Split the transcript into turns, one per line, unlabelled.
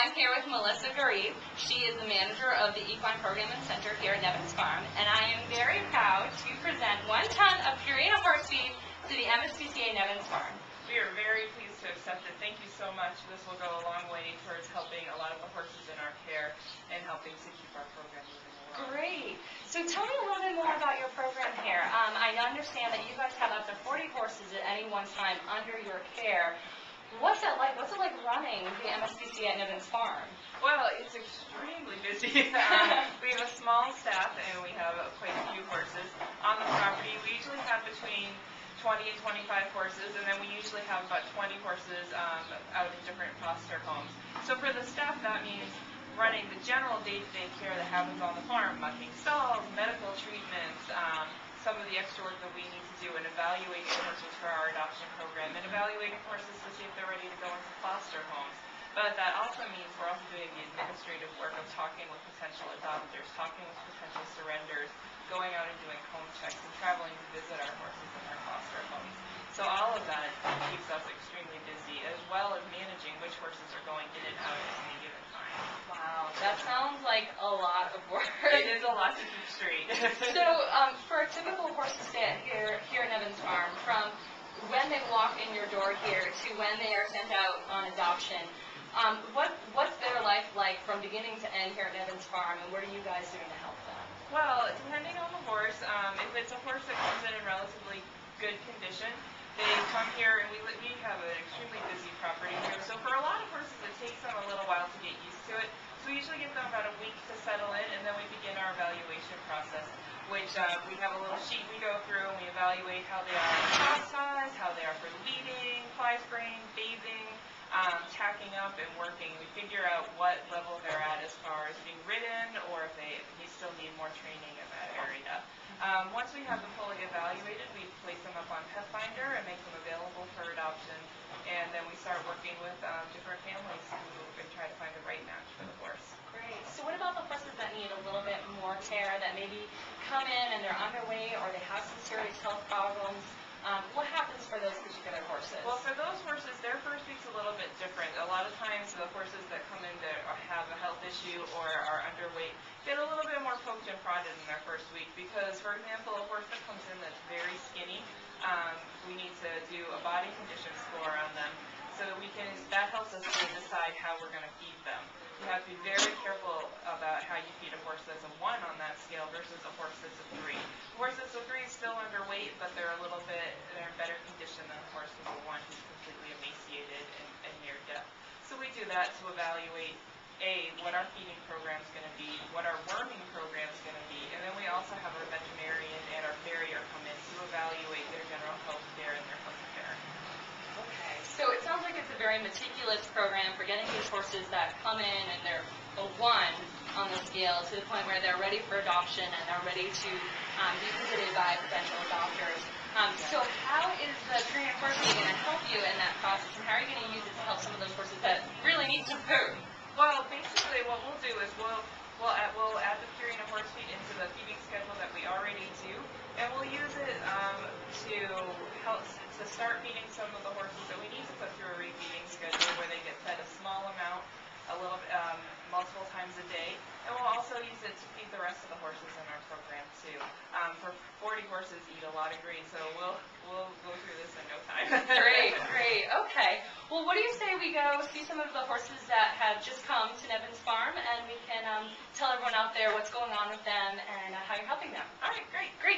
I'm here with Melissa Garib. She is the manager of the Equine Programming Center here at Nevins Farm, and I am very proud to present 1 ton of Purina horse feed to the MSPCA Nevins Farm.
We are very pleased to accept it. Thank you so much. This will go a long way towards helping a lot of the horses in our care and helping to keep our program moving along.
Great. So tell me a little bit more about your program here. I understand that you guys have up to 40 horses at any one time under your care. What's it like? What's it like running the MSPCA at Nevins Farm?
Well, it's extremely busy. We have a small staff and we have quite a few horses on the property. We usually have between 20 and 25 horses, and then we usually have about 20 horses out in different foster homes. So for the staff, that means running the general day-to-day care that happens on the farm, mucking stalls, medical treatments, some of the extra work that we need to do, and evaluating horses for our adoption program, and evaluating horses to see if they're ready to go into foster homes. But that also means we're also doing the administrative work of talking with potential adopters, talking with potential surrenders, going out and doing home checks, and traveling to visit our horses in our foster homes. So all of that keeps us extremely busy, as well as managing which horses are going in and out at any given time.
Wow, that sounds like a lot of work.
It is a lot to keep straight.
So for a typical horse to stay here at Nevins Farm, from when they walk in your door here to when they are sent out on adoption, what's their life like from beginning to end here at Nevins Farm, and what are you guys doing to help them?
Well, depending on the horse, if it's a horse that comes in relatively good condition, they come here, and we have an extremely busy property here. So for a lot of horses, it takes them a little while to get used to it. So we usually give them about a week to settle in, and then we begin our evaluation process, which we have a little sheet we go through, and we evaluate how they are in trough size, how they are for leading, fly spraying, bathing, tacking up, and working. We figure out what level they're at as far as being ridden, or if they still need more training in that area. Once we have them fully evaluated, we place them up on Pet Finder and make them available for adoption, and then we start working with different families and try to find the right match for the horse.
Great. So what about the horses that need a little bit more care, that maybe come in and they're underweight or they have some serious health problems? What happens for those particular horses?
Well, for those horses, their first week's a little bit different. A lot of times the horses that come in that have a health issue or are underweight get a little bit more poked and prodded in their first week because, for example, a horse that comes in that's very skinny, we need to do a body condition score on them so that that helps us to decide how we're going to feed them. You have to be very careful about how you feed a horse that's a 1 on that scale versus a horse that's a 3. A horse that's a 3 is still underweight, but they're in better condition than a horse that's a 1 who's completely emaciated and near death. So we do that to evaluate, A, what our feeding program's going to be, what our worming program's going to be, and then we also have our veterinarian and our farrier come in to evaluate their general health care and their health care.
Okay, so it sounds like it's a very meticulous program for getting these horses that come in and they're a 1 on the scale to the point where they're ready for adoption and they're ready to be visited by potential adopters. So how is the Purina horse feed going to help you in that process, and how are you going to use it to help some of those horses that really need some food?
Well, basically what we'll do is we'll add the Purina horse feed into the feeding schedule that we already do, and we'll use it to help to start feeding some of the horses that we need to put through a refeeding schedule where they get fed a small amount, multiple times a day, and we'll also use it to feed the rest of the horses in our program too. For 40 horses eat a lot of grain, so we'll go through this in no time.
Great, great. Okay. Well, what do you say we go see some of the horses that have just come to Nevins Farm, and we can tell everyone out there what's going on with them and how you're helping them?
All right, great.
Great.